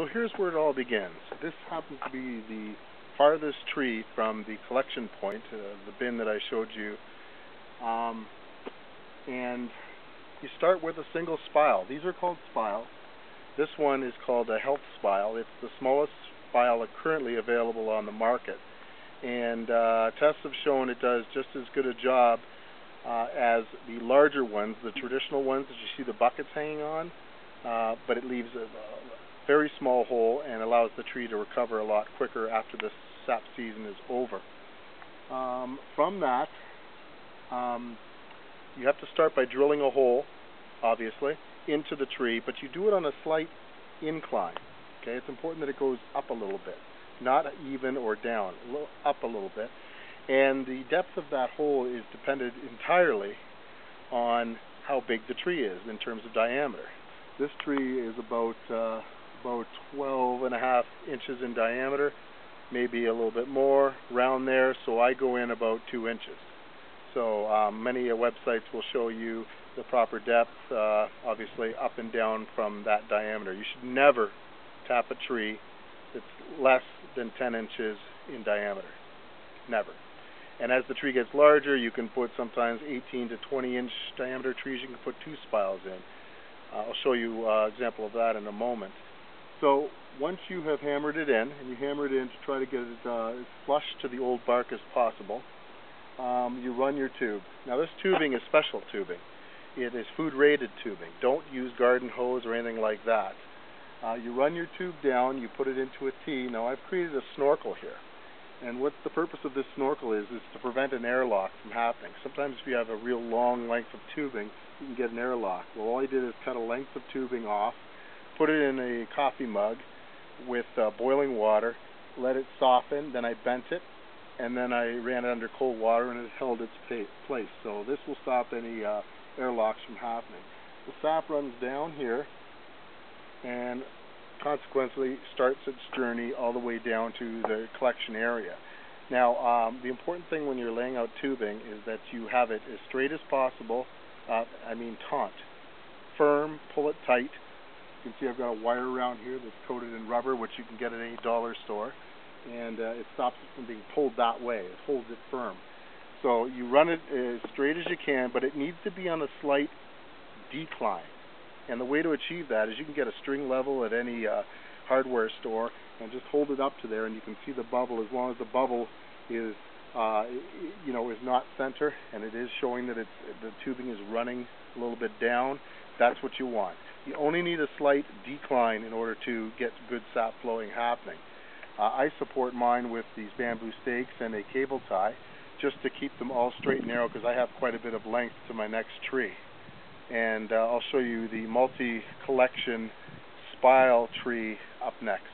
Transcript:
So here's where it all begins. This happens to be the farthest tree from the collection point, the bin that I showed you. Um, and you start with a single spile. These are called spiles. This one is called a health spile. It's the smallest spile currently available on the market. And tests have shown it does just as good a job as the larger ones, the traditional ones that you see the buckets hanging on, but it leaves a very small hole and allows the tree to recover a lot quicker after the sap season is over. From that, you have to start by drilling a hole, obviously, into the tree, but you do it on a slight incline. Okay, it's important that it goes up a little bit, not even or down, up a little bit. And the depth of that hole is dependent entirely on how big the tree is in terms of diameter. This tree is about 12.5 inches in diameter, maybe a little bit more, around there, so I go in about 2 inches. So many websites will show you the proper depth, obviously up and down from that diameter. You should never tap a tree that's less than 10 inches in diameter. Never. And as the tree gets larger, you can put sometimes 18 to 20 inch diameter trees. You can put 2 spiles in. I'll show you an example of that in a moment. So once you have hammered it in, and you hammer it in to try to get it as flush to the old bark as possible, you run your tube. Now this tubing is special tubing. It is food rated tubing. Don't use garden hose or anything like that. You run your tube down, you put it into a T. Now I've created a snorkel here. And what the purpose of this snorkel is to prevent an airlock from happening. Sometimes if you have a real long length of tubing, you can get an airlock. Well, all I did is cut a length of tubing off, put it in a coffee mug with boiling water, let it soften, then I bent it, and then I ran it under cold water and it held its place. So this will stop any airlocks from happening. The sap runs down here and consequently starts its journey all the way down to the collection area. Now, the important thing when you're laying out tubing is that you have it as straight as possible, taut. Firm, pull it tight. You can see I've got a wire around here that's coated in rubber, which you can get at any dollar store, and it stops it from being pulled that way. It holds it firm. So you run it as straight as you can, but it needs to be on a slight decline. And the way to achieve that is you can get a string level at any hardware store and just hold it up to there, and you can see the bubble. As long as the bubble is, is not center, and it is showing that the tubing is running a little bit down, that's what you want. You only need a slight decline in order to get good sap flowing happening. I support mine with these bamboo stakes and a cable tie just to keep them all straight and narrow because I have quite a bit of length to my next tree. And I'll show you the multi-collection spile tree up next.